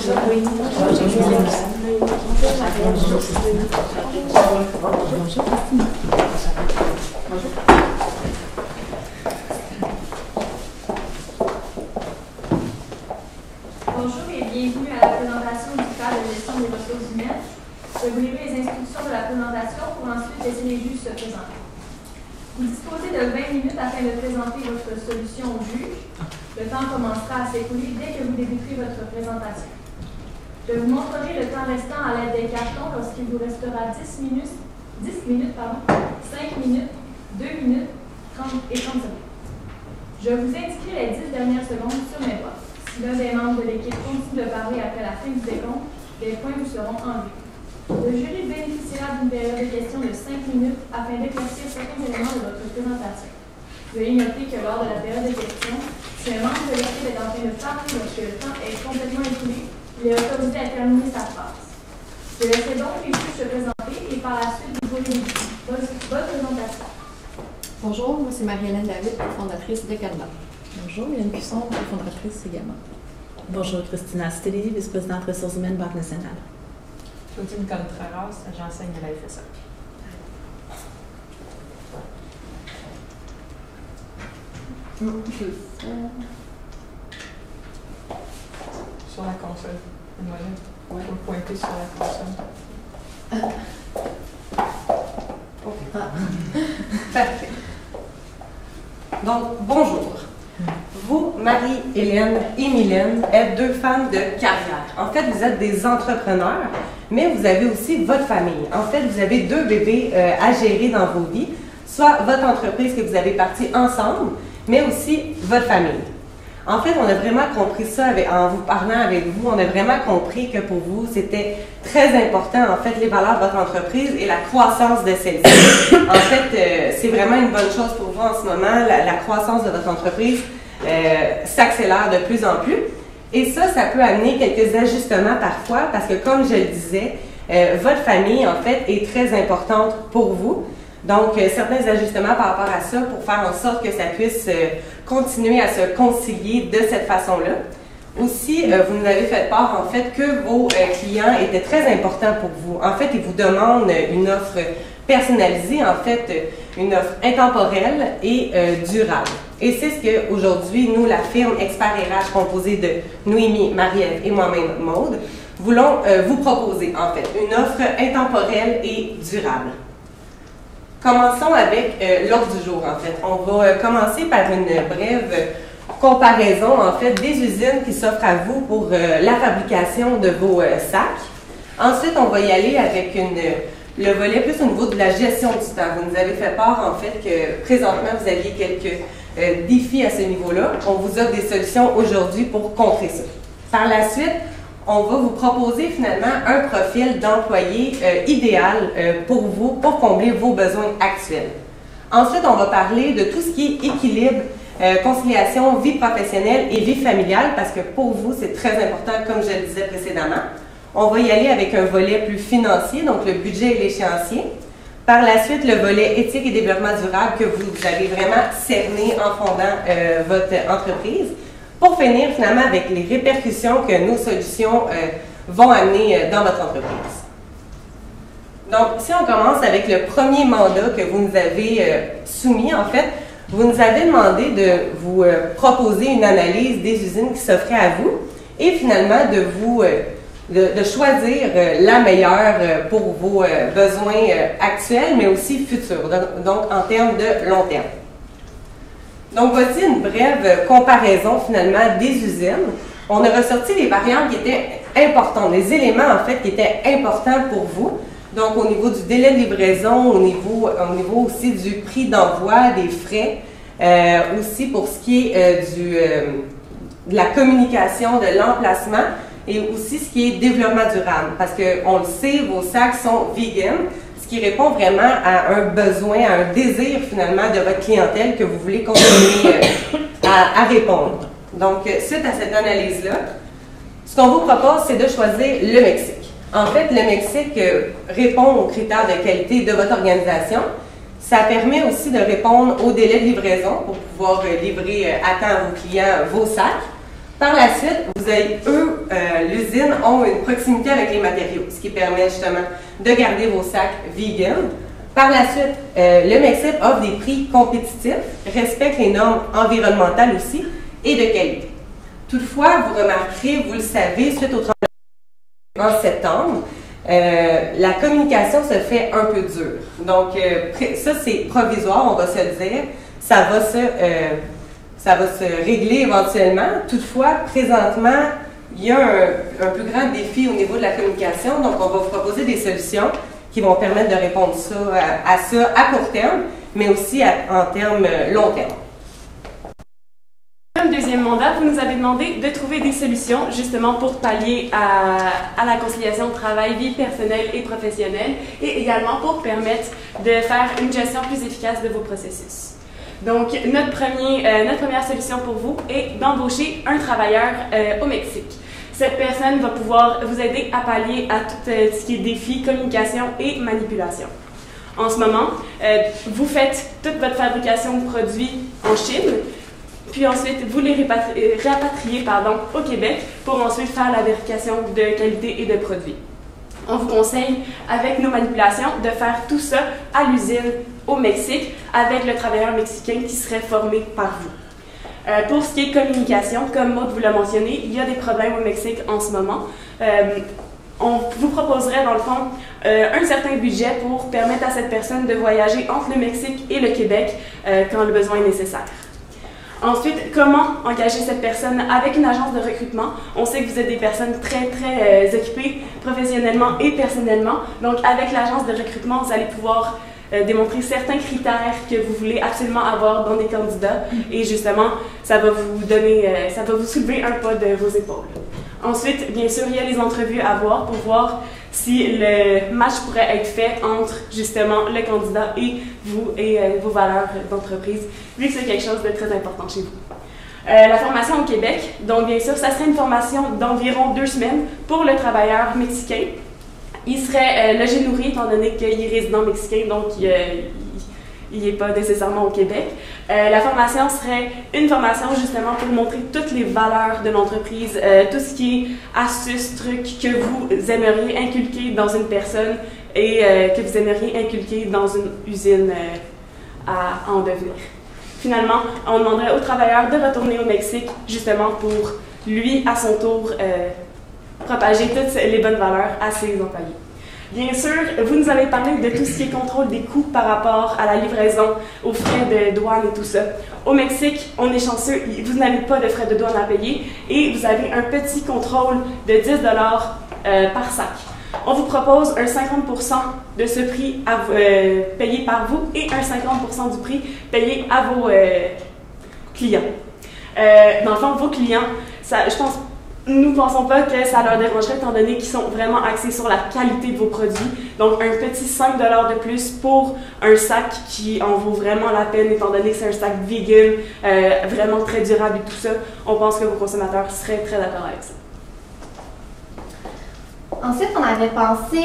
Bonjour et bienvenue à la présentation du cadre de gestion des ressources humaines. Je vais vous livrer les instructions de la présentation pour ensuite laisser les juges se présenter. Vous disposez de 20 minutes afin de présenter votre solution au juge. Le temps commencera à s'écouler dès que vous débuterez votre présentation. Je vous montrerai le temps restant à l'aide des cartons lorsqu'il vous restera 5 minutes, 2 minutes, 30 et 30 secondes. Je vous indiquerai les 10 dernières secondes sur mes voix. Si l'un des membres de l'équipe continue de parler après la fin du décompte, les points vous seront enlevés. Le jury bénéficiera d'une période de questions de 5 minutes afin d'éclaircir certains éléments de votre présentation. Veuillez noter que lors de la période de questions, si un membre de l'équipe est en train de parler lorsque le temps est complètement écoulé, il est autorisé à terminer sa phrase. Je laisserai donc les juges se présenter et par la suite vous aurez votre présentation. Bonjour, moi c'est Marie-Hélène David, fondatrice de Calma. Bonjour, Hélène Cusson, fondatrice également. Bonjour, Christina Steli, vice-présidente ressources humaines, Banque nationale. Claudine Contreras, j'enseigne à la FSA. Sur la console. On va pointer sur la console. Parfait. Donc, bonjour. Vous, Marie-Hélène et Mylène, êtes deux femmes de carrière. En fait, vous êtes des entrepreneurs, mais vous avez aussi votre famille. En fait, vous avez deux bébés à gérer dans vos vies, soit votre entreprise que vous avez partie ensemble, mais aussi votre famille. En fait, on a vraiment compris ça en vous parlant avec vous. On a vraiment compris que pour vous, c'était très important, en fait, les valeurs de votre entreprise et la croissance de celle-ci. En fait, c'est vraiment une bonne chose pour vous en ce moment. La croissance de votre entreprise s'accélère de plus en plus. Et ça peut amener quelques ajustements parfois parce que, comme je le disais, votre famille, en fait, est très importante pour vous. Donc, certains ajustements par rapport à ça pour faire en sorte que ça puisse continuer à se concilier de cette façon-là. Aussi, vous nous avez fait part, en fait, que vos clients étaient très importants pour vous. En fait, ils vous demandent une offre personnalisée, en fait, une offre intemporelle et durable. Et c'est ce qu'aujourd'hui, nous, la firme Expert RH, composée de Noémie, Marie-Ève et moi-même, Maude, voulons vous proposer, en fait, une offre intemporelle et durable. Commençons avec l'ordre du jour, en fait. On va commencer par une brève comparaison, en fait, des usines qui s'offrent à vous pour la fabrication de vos sacs. Ensuite, on va y aller avec le volet plus au niveau de la gestion du temps. Vous nous avez fait part, en fait, que présentement, vous aviez quelques défis à ce niveau-là. On vous offre des solutions aujourd'hui pour contrer ça. Par la suite, on va vous proposer finalement un profil d'employé idéal pour vous, pour combler vos besoins actuels. Ensuite, on va parler de tout ce qui est équilibre, conciliation, vie professionnelle et vie familiale, parce que pour vous, c'est très important, comme je le disais précédemment. On va y aller avec un volet plus financier, donc le budget et l'échéancier. Par la suite, le volet éthique et développement durable que vous avez vraiment cerné en fondant votre entreprise. Pour finir, finalement, avec les répercussions que nos solutions vont amener dans votre entreprise. Donc, si on commence avec le premier mandat que vous nous avez soumis, en fait, vous nous avez demandé de vous proposer une analyse des usines qui s'offraient à vous et finalement de choisir la meilleure pour vos besoins actuels, mais aussi futurs, donc en termes de long terme. Donc, voici une brève comparaison, finalement, des usines. On a ressorti les variables qui étaient importantes, les éléments, en fait, qui étaient importants pour vous. Donc, au niveau du délai de livraison, au niveau aussi du prix d'envoi, des frais, aussi pour ce qui est de la communication, de l'emplacement, et aussi ce qui est développement durable. Parce qu'on le sait, vos sacs sont vegan, ce qui répond vraiment à un besoin, à un désir finalement de votre clientèle que vous voulez continuer à répondre. Donc, suite à cette analyse-là, ce qu'on vous propose, c'est de choisir le Mexique. En fait, le Mexique répond aux critères de qualité de votre organisation. Ça permet aussi de répondre au délai de livraison pour pouvoir livrer à temps à vos clients vos sacs. Par la suite, vous avez l'usine usines ont une proximité avec les matériaux, ce qui permet justement de garder vos sacs vegan. Par la suite, le Mexip offre des prix compétitifs, respecte les normes environnementales aussi et de qualité. Toutefois, vous remarquerez, vous le savez, suite au tremblement en septembre, la communication se fait un peu dure. Donc, ça, c'est provisoire, on va se le dire. Ça va se régler éventuellement. Toutefois, présentement, il y a un plus grand défi au niveau de la communication. Donc, on va vous proposer des solutions qui vont permettre de répondre à ça à court terme, mais aussi en termes long terme. Comme deuxième mandat, vous nous avez demandé de trouver des solutions justement pour pallier à la conciliation travail, vie personnelle et professionnelle et également pour permettre de faire une gestion plus efficace de vos processus. Donc, notre première solution pour vous est d'embaucher un travailleur au Mexique. Cette personne va pouvoir vous aider à pallier à tout ce qui est défi, communication et manipulation. En ce moment, vous faites toute votre fabrication de produits en Chine, puis ensuite vous les rapatriez au Québec pour ensuite faire la vérification de qualité et de produits. On vous conseille, avec nos manipulations, de faire tout ça à l'usine au Mexique avec le travailleur mexicain qui serait formé par vous. Pour ce qui est communication, comme Maud vous l'a mentionné, il y a des problèmes au Mexique en ce moment. On vous proposerait, dans le fond, un certain budget pour permettre à cette personne de voyager entre le Mexique et le Québec quand le besoin est nécessaire. Ensuite, comment engager cette personne avec une agence de recrutement? On sait que vous êtes des personnes très occupées professionnellement et personnellement. Donc, avec l'agence de recrutement, vous allez pouvoir démontrer certains critères que vous voulez absolument avoir dans des candidats et justement, ça va vous soulever un pas de vos épaules. Ensuite, bien sûr, il y a les entrevues à voir pour voir si le match pourrait être fait entre justement le candidat et vous et vos valeurs d'entreprise, vu que c'est quelque chose de très important chez vous. La formation au Québec, donc bien sûr, ça serait une formation d'environ 2 semaines pour le travailleur mexicain. Il serait logé nourri étant donné qu'il est résident mexicain, donc il n'est pas nécessairement au Québec. La formation serait une formation justement pour montrer toutes les valeurs de l'entreprise, tout ce qui est astuces, trucs que vous aimeriez inculquer dans une personne et que vous aimeriez inculquer dans une usine à en devenir. Finalement, on demanderait au travailleur de retourner au Mexique justement pour lui, à son tour, propager toutes les bonnes valeurs à ses employés. Bien sûr, vous nous avez parlé de tout ce qui est contrôle des coûts par rapport à la livraison, aux frais de douane et tout ça. Au Mexique, on est chanceux, vous n'avez pas de frais de douane à payer et vous avez un petit contrôle de 10 $ par sac. On vous propose un 50% de ce prix payé par vous et un 50% du prix payé à vos clients. Dans le fond, vos clients, nous ne pensons pas que ça leur dérangerait étant donné qu'ils sont vraiment axés sur la qualité de vos produits. Donc, un petit 5 $ de plus pour un sac qui en vaut vraiment la peine étant donné que c'est un sac vegan, vraiment très durable et tout ça. On pense que vos consommateurs seraient très d'accord avec ça. Ensuite, on avait pensé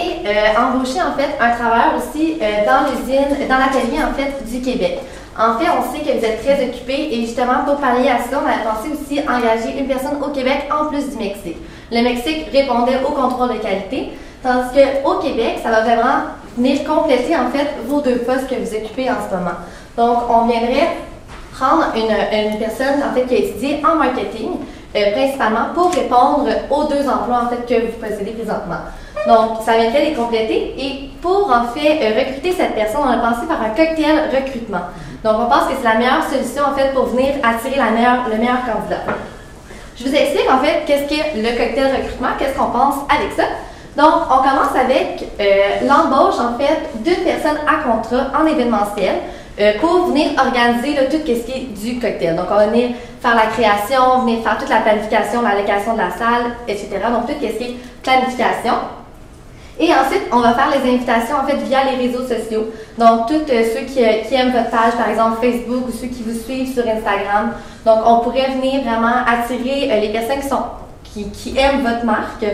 embaucher en fait un travailleur aussi dans l'usine, dans l'atelier en fait du Québec. En fait, on sait que vous êtes très occupés et justement pour pallier à ça, on avait pensé aussi engager une personne au Québec en plus du Mexique. Le Mexique répondait au contrôle de qualité, tandis qu'au Québec, ça va vraiment venir compléter en fait vos 2 postes que vous occupez en ce moment. Donc, on viendrait prendre une personne en fait qui a étudié en marketing, principalement pour répondre aux 2 emplois en fait que vous possédez présentement. Donc, ça viendrait les compléter et pour en fait recruter cette personne, on a pensé par un cocktail recrutement. Donc, on pense que c'est la meilleure solution en fait pour venir attirer le meilleur candidat. Je vous explique en fait qu'est-ce qu'est le cocktail recrutement, qu'est-ce qu'on pense avec ça. Donc, on commence avec l'embauche en fait d'une personne à contrat en événementiel pour venir organiser là, tout ce qui est du cocktail. Donc, on va venir faire la création, venir faire toute la planification, la location de la salle, etc. Donc, tout ce qui est planification. Et ensuite, on va faire les invitations en fait via les réseaux sociaux. Donc, tous ceux qui aiment votre page, par exemple Facebook, ou ceux qui vous suivent sur Instagram. Donc, on pourrait venir vraiment attirer les personnes qui aiment votre marque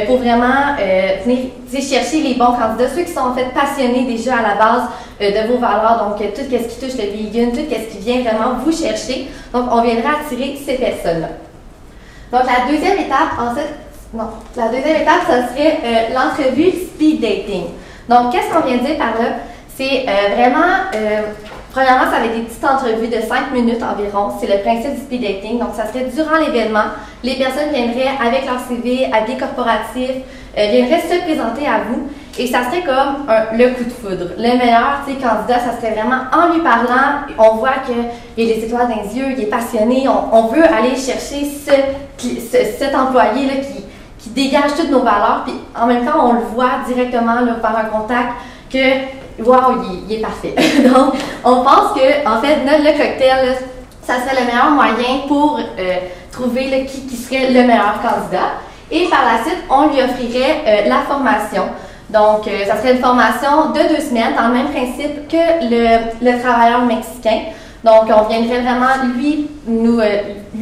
pour vraiment venir chercher les bons candidats, ceux qui sont en fait passionnés déjà à la base de vos valeurs, donc tout ce qui touche le vegan, tout ce qui vient vraiment vous chercher. Donc, on viendra attirer ces personnes-là. Donc, la deuxième étape, en fait, Non. La deuxième étape, ça serait l'entrevue speed dating. Donc, qu'est-ce qu'on vient de dire par là? C'est premièrement, ça va être des petites entrevues de 5 minutes environ. C'est le principe du speed dating. Donc, ça serait durant l'événement. Les personnes viendraient avec leur CV, habillés corporatifs, viendraient se présenter à vous. Et ça serait comme le coup de foudre. Le meilleur candidat, ça serait vraiment en lui parlant, on voit qu'il a des étoiles dans les yeux, il est passionné, on veut aller chercher cet employé-là qui dégage toutes nos valeurs. Puis en même temps, on le voit directement là, par un contact que, wow, il est parfait. Donc, on pense que, en fait, le cocktail, là, ça serait le meilleur moyen pour trouver là, qui serait le meilleur candidat. Et par la suite, on lui offrirait la formation. Donc, ça serait une formation de 2 semaines, dans le même principe que le travailleur mexicain. Donc, on viendrait vraiment lui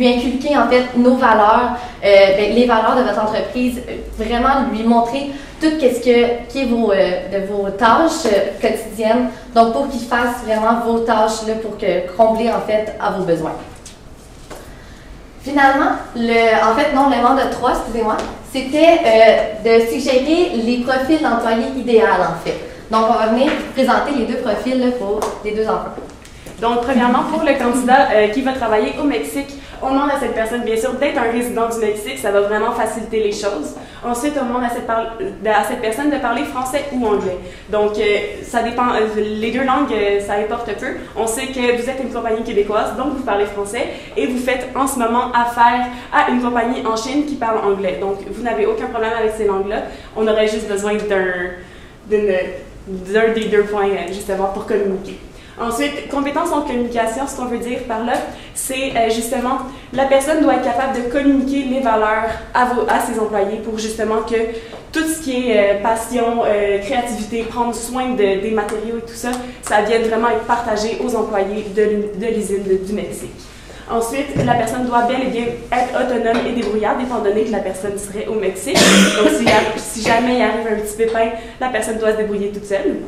inculquer en fait nos valeurs, les valeurs de votre entreprise, vraiment lui montrer tout ce qui est de vos tâches quotidiennes. Donc, pour qu'il fasse vraiment vos tâches là, pour combler en fait à vos besoins. Finalement, le membre de 3, excusez-moi, c'était de suggérer les profils d'employés idéal en fait. Donc, on va venir présenter les 2 profils là, pour les 2 emplois. Donc, premièrement, pour le candidat qui va travailler au Mexique, on demande à cette personne, bien sûr, d'être un résident du Mexique. Ça va vraiment faciliter les choses. Ensuite, on demande à cette personne de parler français ou anglais. Donc, ça dépend. Les 2 langues, ça importe peu. On sait que vous êtes une compagnie québécoise, donc vous parlez français. Et vous faites en ce moment affaire à une compagnie en Chine qui parle anglais. Donc, vous n'avez aucun problème avec ces langues-là. On aurait juste besoin d'un des 2 points, justement, pour communiquer. Ensuite, compétences en communication, ce qu'on veut dire par là, c'est justement, la personne doit être capable de communiquer les valeurs à ses employés pour justement que tout ce qui est passion, créativité, prendre soin des matériaux et tout ça, ça vienne vraiment être partagé aux employés de l'usine du Mexique. Ensuite, la personne doit bel et bien être autonome et débrouillarde, étant donné que la personne serait au Mexique. Donc, si jamais il arrive un petit pépin, la personne doit se débrouiller toute seule.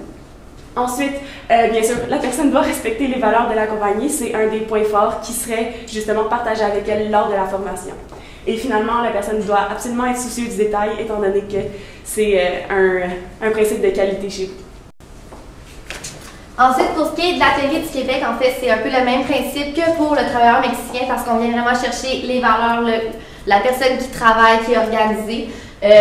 Ensuite, bien sûr, la personne doit respecter les valeurs de la compagnie. C'est un des points forts qui serait justement partagé avec elle lors de la formation. Et finalement, la personne doit absolument être soucieuse du détail, étant donné que c'est un principe de qualité chez vous. Ensuite, pour ce qui est de l'atelier du Québec, en fait, c'est un peu le même principe que pour le travailleur mexicain parce qu'on vient vraiment chercher les valeurs, la personne qui travaille, qui est organisée.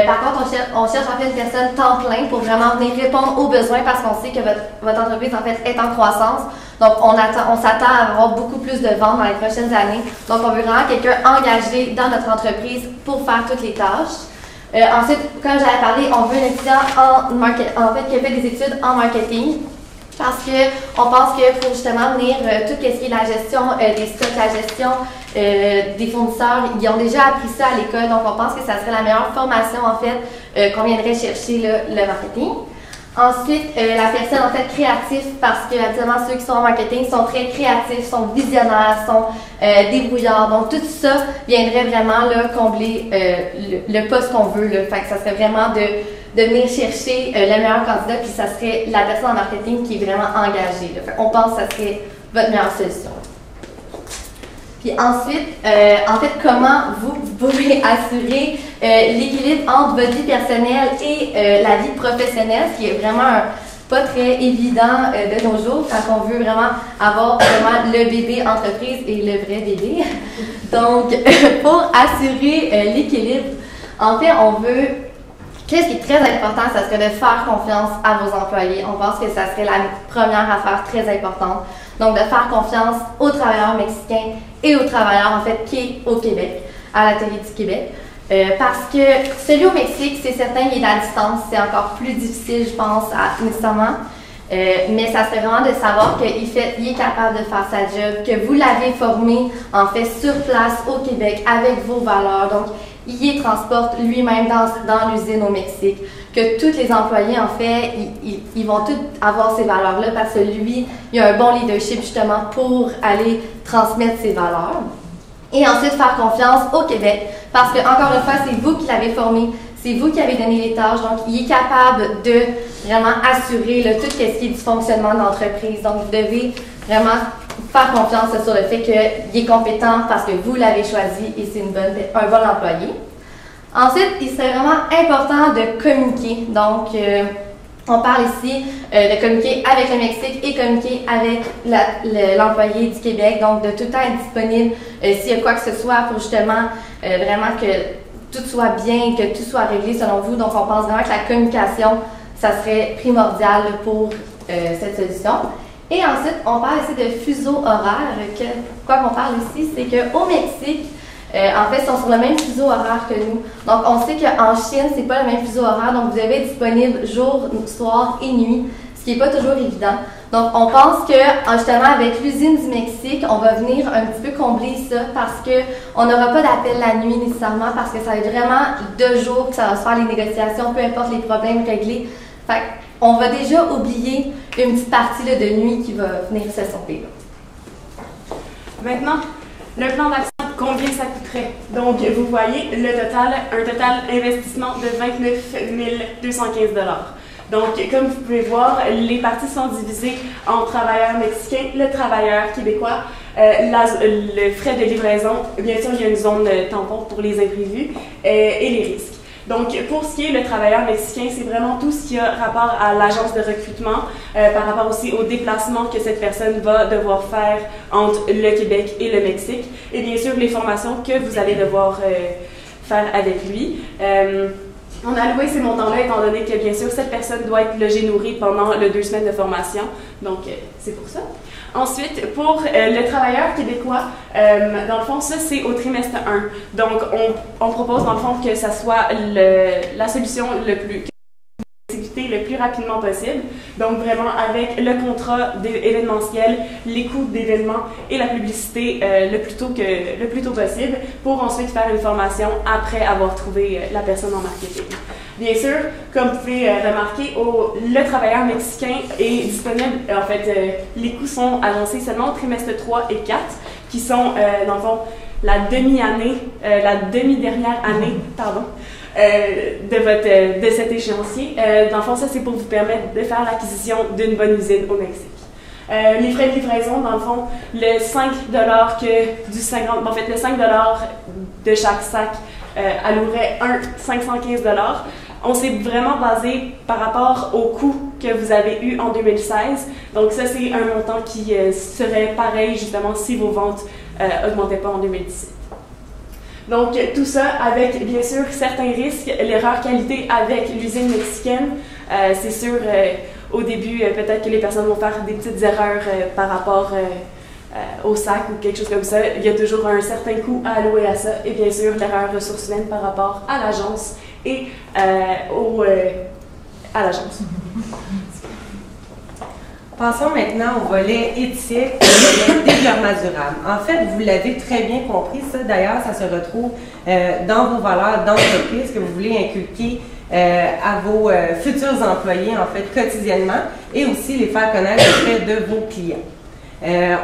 Par contre, on cherche en fait une personne temps plein pour vraiment venir répondre aux besoins parce qu'on sait que votre entreprise en fait est en croissance. Donc, on s'attend à avoir beaucoup plus de ventes dans les prochaines années. Donc, on veut vraiment quelqu'un engagé dans notre entreprise pour faire toutes les tâches. Ensuite, comme j'avais parlé, on veut un étudiant qui a fait des études en marketing. Parce qu'on pense qu'il faut justement venir tout ce qui est la gestion des stocks, la gestion des fournisseurs. Ils ont déjà appris ça à l'école, donc on pense que ça serait la meilleure formation en fait qu'on viendrait chercher le marketing. Ensuite, la personne en fait créative parce que habituellement ceux qui sont en marketing sont très créatifs, sont visionnaires, sont débrouillards. Donc tout ça viendrait vraiment là, combler le poste qu'on veut. Là. Fait que ça serait vraiment de venir chercher le meilleur candidat, puis ça serait la personne en marketing qui est vraiment engagée. Là. Fait on pense que ça serait votre meilleure solution. Puis ensuite, en fait, comment vous pouvez assurer l'équilibre entre votre vie personnelle et la vie professionnelle, ce qui est vraiment pas très évident de nos jours quand on veut vraiment avoir vraiment le bébé entreprise et le vrai bébé. Donc, pour assurer l'équilibre, en fait, on veut... Qu'est-ce qui est très important, ça serait de faire confiance à vos employés. On pense que ça serait la première affaire très importante. Donc, de faire confiance aux travailleurs mexicains et aux travailleurs, en fait, qui est au Québec, à l'Atelier du Québec. Parce que celui au Mexique, c'est certain, il est à distance. C'est encore plus difficile, je pense, nécessairement. Mais ça serait vraiment de savoir qu'il est capable de faire sa job, que vous l'avez formé, en fait, sur place au Québec, avec vos valeurs. Donc, il y transporte lui-même dans l'usine au Mexique, que tous les employés, en fait, ils vont tous avoir ces valeurs-là parce que lui, il a un bon leadership justement pour aller transmettre ces valeurs. Et ensuite, faire confiance au Québec parce que, encore une fois, c'est vous qui l'avez formé, c'est vous qui avez donné les tâches, donc il est capable de vraiment assurer tout ce qui est du fonctionnement de l'entreprise. Donc, vous devez vraiment faire confiance sur le fait qu'il est compétent parce que vous l'avez choisi et c'est un bon employé. Ensuite, il serait vraiment important de communiquer. Donc, on parle ici de communiquer avec le Mexique et communiquer avec l'employé du Québec. Donc, de tout le temps être disponible s'il y a quoi que ce soit pour justement vraiment que tout soit bien, que tout soit réglé selon vous. Donc, on pense vraiment que la communication, ça serait primordial pour cette solution. Et ensuite, on parle ici de fuseau horaire. Pourquoi on parle ici, c'est qu'au Mexique, en fait, ils sont sur le même fuseau horaire que nous. Donc, on sait qu'en Chine, c'est pas le même fuseau horaire. Donc, vous devez être disponible jour, soir et nuit, ce qui n'est pas toujours évident. Donc, on pense que, justement, avec l'usine du Mexique, on va venir un petit peu combler ça parce qu'on n'aura pas d'appel la nuit nécessairement parce que ça va être vraiment 2 jours que ça va se faire les négociations, peu importe les problèmes réglés. Fait on va déjà oublier une petite partie là, de nuit qui va venir se sauver. Maintenant, le plan d'action, combien ça coûterait? Donc, vous voyez un total investissement de 29 215 $. Donc, comme vous pouvez voir, les parties sont divisées en travailleurs mexicains, le travailleur québécois, le frais de livraison, bien sûr, il y a une zone tampon pour les imprévus et les risques. Donc, pour ce qui est le travailleur mexicain, c'est vraiment tout ce qui a rapport à l'agence de recrutement, par rapport aussi au déplacement que cette personne va devoir faire entre le Québec et le Mexique, et bien sûr les formations que vous allez devoir faire avec lui. On a alloué ces montants-là étant donné que, bien sûr, cette personne doit être logée nourrie pendant les 2 semaines de formation, donc c'est pour ça. Ensuite, pour le travailleur québécois, dans le fond, ça c'est au trimestre 1. Donc, on propose dans le fond que ça soit la solution le plus rapidement possible. Donc, vraiment avec le contrat événementiel, les coûts d'événements et la publicité le plus tôt possible pour ensuite faire une formation après avoir trouvé la personne en marketing. Bien sûr, comme vous pouvez remarquer, le travailleur mexicain est disponible. En fait, les coûts sont annoncés seulement au trimestre 3 et 4, qui sont, dans le fond, la demi-dernière année, de cet échéancier. Dans le fond, ça, c'est pour vous permettre de faire l'acquisition d'une bonne usine au Mexique. Les frais de livraison, dans le fond, le 5 le 5 de chaque sac allouerait 515 $. On s'est vraiment basé par rapport au coût que vous avez eu en 2016. Donc ça, c'est un montant qui serait pareil justement si vos ventes n'augmentaient pas en 2017. Donc tout ça avec bien sûr certains risques, l'erreur qualité avec l'usine mexicaine. C'est sûr, au début, peut-être que les personnes vont faire des petites erreurs par rapport au sac ou quelque chose comme ça. Il y a toujours un certain coût à allouer à ça. Et bien sûr, l'erreur ressources humaines par rapport à l'agence et à l'agence. Passons maintenant au volet éthique et développement durable. En fait, vous l'avez très bien compris, ça d'ailleurs, ça se retrouve dans vos valeurs d'entreprise que vous voulez inculquer à vos futurs employés, en fait, quotidiennement, et aussi les faire connaître auprès de vos clients.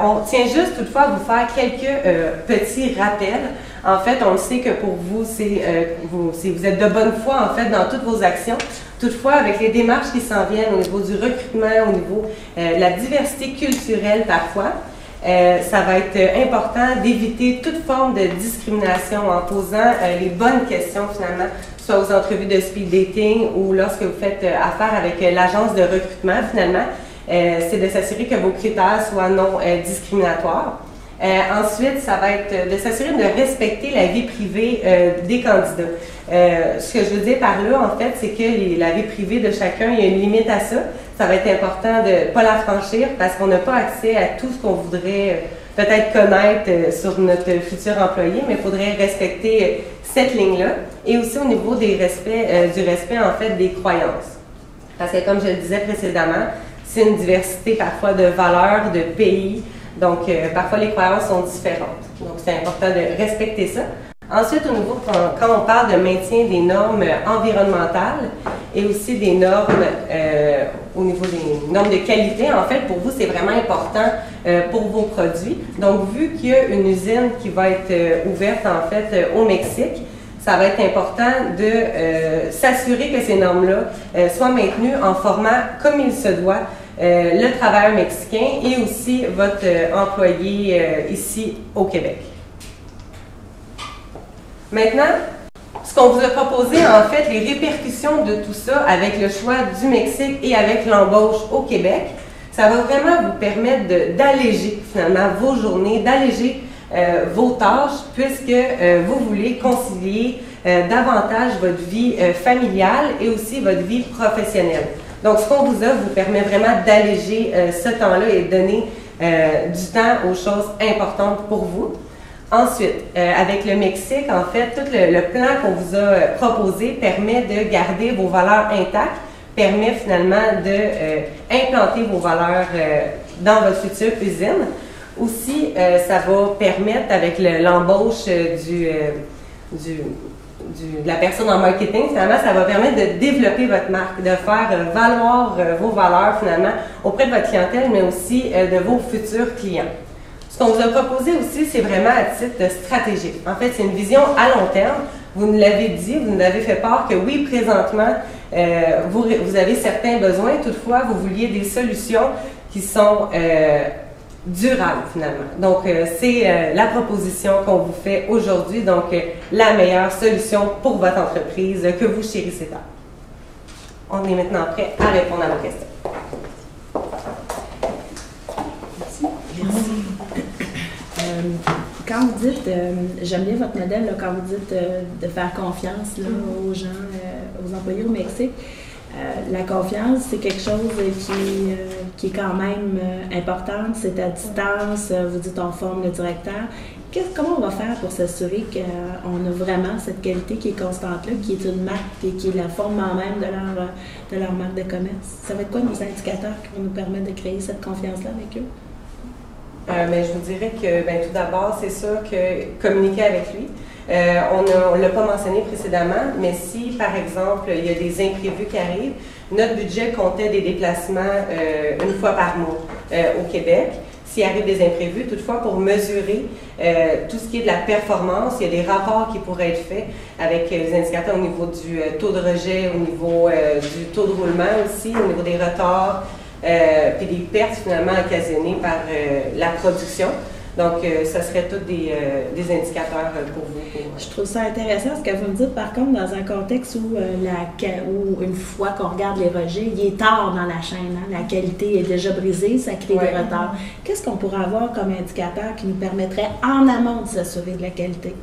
On tient juste toutefois à vous faire quelques petits rappels. En fait, on le sait que pour vous, vous êtes de bonne foi en fait dans toutes vos actions. Toutefois, avec les démarches qui s'en viennent au niveau du recrutement, au niveau de la diversité culturelle parfois, ça va être important d'éviter toute forme de discrimination en posant les bonnes questions finalement, soit aux entrevues de speed dating ou lorsque vous faites affaire avec l'agence de recrutement finalement. C'est de s'assurer que vos critères soient non discriminatoires. Ensuite, ça va être de s'assurer de respecter la vie privée des candidats. Ce que je veux dire par là, en fait, c'est que la vie privée de chacun, il y a une limite à ça. Ça va être important de ne pas la franchir parce qu'on n'a pas accès à tout ce qu'on voudrait peut-être connaître sur notre futur employé, mais il faudrait respecter cette ligne-là. Et aussi au niveau du respect, en fait, des croyances. Parce que, comme je le disais précédemment, c'est une diversité parfois de valeurs, de pays. Donc, parfois, les croyances sont différentes. Donc, c'est important de respecter ça. Ensuite, au niveau, quand on parle de maintien des normes environnementales et aussi des normes au niveau des normes de qualité, en fait, pour vous, c'est vraiment important pour vos produits. Donc, vu qu'il y a une usine qui va être ouverte, en fait, au Mexique, ça va être important de s'assurer que ces normes-là soient maintenues en format comme il se doit. Le travailleur mexicain et aussi votre employé ici au Québec. Maintenant, Ce qu'on vous a proposé, en fait, les répercussions de tout ça avec le choix du Mexique et avec l'embauche au Québec, ça va vraiment vous permettre d'alléger finalement vos journées, d'alléger vos tâches, puisque vous voulez concilier davantage votre vie familiale et aussi votre vie professionnelle. Donc, ce qu'on vous offre vous permet vraiment d'alléger ce temps-là et de donner du temps aux choses importantes pour vous. Ensuite, avec le Mexique, en fait, tout le plan qu'on vous a proposé permet de garder vos valeurs intactes, permet finalement d'implanter vos valeurs dans votre future usine. Aussi, ça va permettre, avec l'embauche de la personne en marketing, finalement, ça va permettre de développer votre marque, de faire valoir vos valeurs, finalement, auprès de votre clientèle, mais aussi de vos futurs clients. Ce qu'on vous a proposé aussi, c'est vraiment à titre stratégique. En fait, c'est une vision à long terme. Vous nous l'avez dit, vous nous avez fait part que oui, présentement, vous avez certains besoins, toutefois, vous vouliez des solutions qui sont durable finalement. Donc, c'est la proposition qu'on vous fait aujourd'hui, donc la meilleure solution pour votre entreprise que vous chérissez tant. On est maintenant prêt à répondre à vos questions. Merci. Quand vous dites, j'aime bien votre modèle, là, quand vous dites de faire confiance là, aux gens, aux employés au Mexique, la confiance, c'est quelque chose qui est quand même importante, c'est à distance, vous dites on forme le directeur. Comment on va faire pour s'assurer qu'on a vraiment cette qualité qui est constante-là, qui est une marque et qui est la forme même de leur marque de commerce? Ça va être quoi nos indicateurs qui vont nous permettre de créer cette confiance-là avec eux? Mais je vous dirais que tout d'abord, c'est sûr que communiquer avec lui. On ne l'a pas mentionné précédemment, mais si, par exemple, il y a des imprévus qui arrivent, notre budget comptait des déplacements une fois par mois au Québec. S'il arrive des imprévus, toutefois, pour mesurer tout ce qui est de la performance, il y a des rapports qui pourraient être faits avec les indicateurs au niveau du taux de rejet, au niveau du taux de roulement aussi, au niveau des retards, puis des pertes finalement occasionnées par la production. Donc, ça serait tous des indicateurs pour vous. Je trouve ça intéressant ce que vous me dites, par contre, dans un contexte où, une fois qu'on regarde les rejets, il est tard dans la chaîne, hein, la qualité est déjà brisée, ça crée des retards. Qu'est-ce qu'on pourrait avoir comme indicateur qui nous permettrait en amont de s'assurer de la qualité?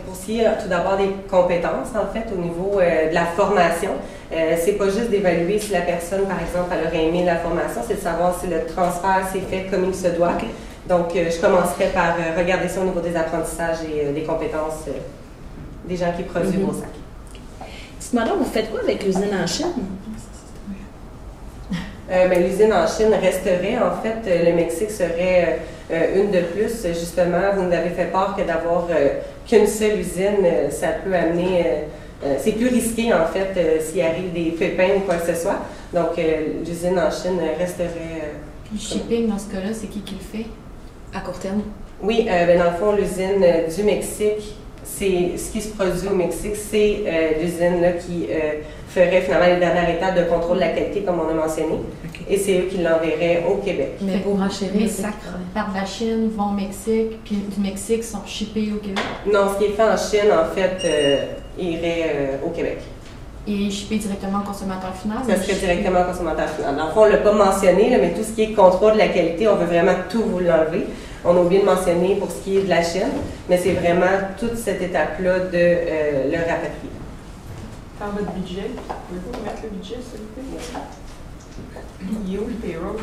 Pour ce qui est tout d'abord des compétences, en fait, au niveau de la formation, c'est pas juste d'évaluer si la personne, par exemple, elle aurait aimé la formation, c'est de savoir si le transfert s'est fait comme il se doit. Okay. Donc, je commencerai par regarder ça au niveau des apprentissages et des compétences des gens qui produisent vos sacs. Dites-moi donc, vous faites quoi avec l'usine en Chine? L'usine en Chine resterait. En fait, le Mexique serait une de plus. Justement, vous nous avez fait part que d'avoir qu'une seule usine, ça peut amener... c'est plus risqué, en fait, s'il arrive des pépins ou quoi que ce soit. Donc, l'usine en Chine resterait... Le shipping, dans ce cas-là, c'est qui le fait? À court terme? Oui, dans le fond, l'usine du Mexique, c'est ce qui se produit au Mexique, c'est l'usine qui ferait finalement les dernières étapes de contrôle de la qualité, comme on a mentionné, et c'est eux qui l'enverraient au Québec. Mais pour enchérir, les sacs partent de la Chine, vont au Mexique, puis du Mexique sont shippés au Québec? Non, ce qui est fait en Chine, en fait, irait au Québec. Et shippé directement au consommateur final? Ça serait directement au consommateur final. Dans le fond, on ne l'a pas mentionné, là, mais tout ce qui est contrôle de la qualité, on veut vraiment tout vous l'enlever. On a oublié de mentionner pour ce qui est de la Chine, mais c'est vraiment toute cette étape-là de le rapatrier. Dans votre budget, pouvez-vous mettre le budget, s'il vous plaît? Il est où le payroll?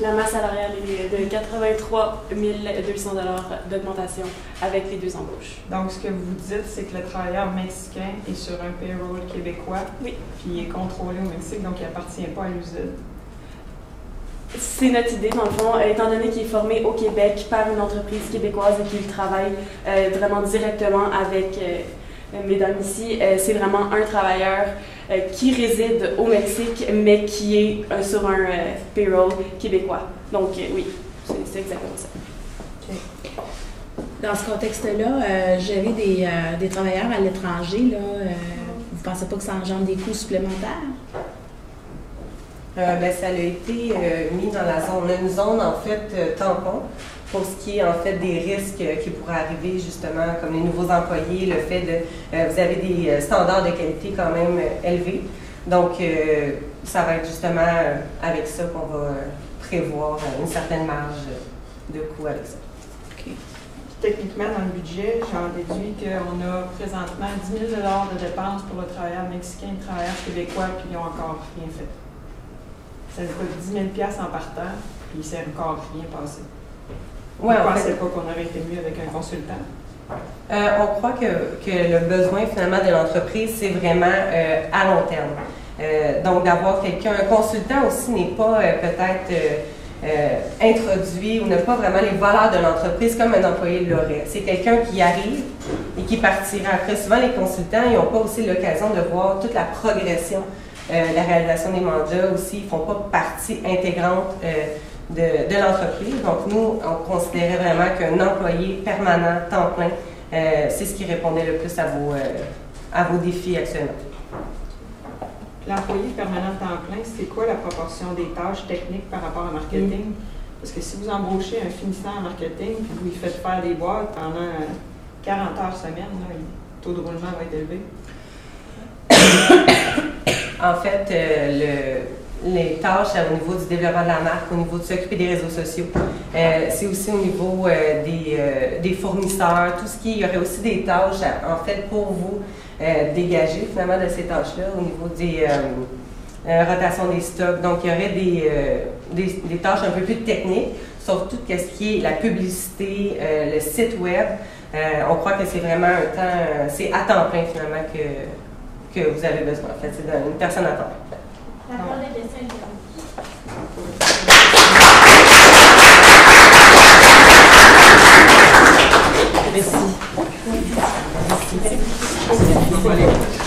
La masse salariale est de 83 200 $ d'augmentation avec les 2 embauches. Donc, ce que vous dites, c'est que le travailleur mexicain est sur un payroll québécois, oui, puis il est contrôlé au Mexique, donc il n'appartient pas à l'usine. C'est notre idée, dans le fond, étant donné qu'il est formé au Québec par une entreprise québécoise et qu'il travaille vraiment directement avec mesdames ici, c'est vraiment un travailleur qui réside au Mexique, mais qui est sur un payroll québécois. Donc, oui, c'est exactement ça. Okay. Dans ce contexte-là, gérer des travailleurs à l'étranger, vous ne pensez pas que ça engendre des coûts supplémentaires? Ça a été mis dans la zone. On a une zone, en fait, tampon pour ce qui est en fait des risques qui pourraient arriver justement, comme les nouveaux employés, le fait de, vous avez des standards de qualité quand même élevés. Donc, ça va être justement avec ça qu'on va prévoir une certaine marge de coût avec ça. Okay. Techniquement, dans le budget, j'en déduis qu'on a présentement 10 000 $ de dépenses pour le travailleur mexicain et le travailleur québécois, puis ils n'ont encore rien fait. Ça nous coûte 10 000 $ en partant, puis il ne s'est encore rien passé. Ouais, Vous ne pensez pas qu'on aurait été mieux avec un consultant? On croit que le besoin finalement de l'entreprise, c'est vraiment à long terme. Donc d'avoir quelqu'un, un consultant aussi n'est pas peut-être introduit ou n'a pas vraiment les valeurs de l'entreprise comme un employé l'aurait. C'est quelqu'un qui arrive et qui partira. Après, souvent les consultants, ils n'ont pas aussi l'occasion de voir toute la progression, la réalisation des mandats aussi, ils ne font pas partie intégrante de l'entreprise. Donc, nous, on considérait vraiment qu'un employé permanent, temps plein, c'est ce qui répondait le plus à vos défis actuellement. L'employé permanent temps plein, c'est quoi la proportion des tâches techniques par rapport au marketing? Parce que si vous embauchez un finissant en marketing, puis vous lui faites faire des boîtes pendant 40 heures semaine, là, le taux de roulement va être élevé. En fait, les tâches au niveau du développement de la marque, au niveau de s'occuper des réseaux sociaux, c'est aussi au niveau des fournisseurs, tout ce qui, il y aurait aussi des tâches en fait pour vous dégager finalement de ces tâches-là au niveau des rotations des stocks. Donc il y aurait des tâches un peu plus techniques, surtout ce qui est la publicité, le site web. On croit que c'est vraiment un temps, c'est à temps plein finalement que vous avez besoin. En fait, c'est une personne à temps plein. La parole des questions est Merci. Merci.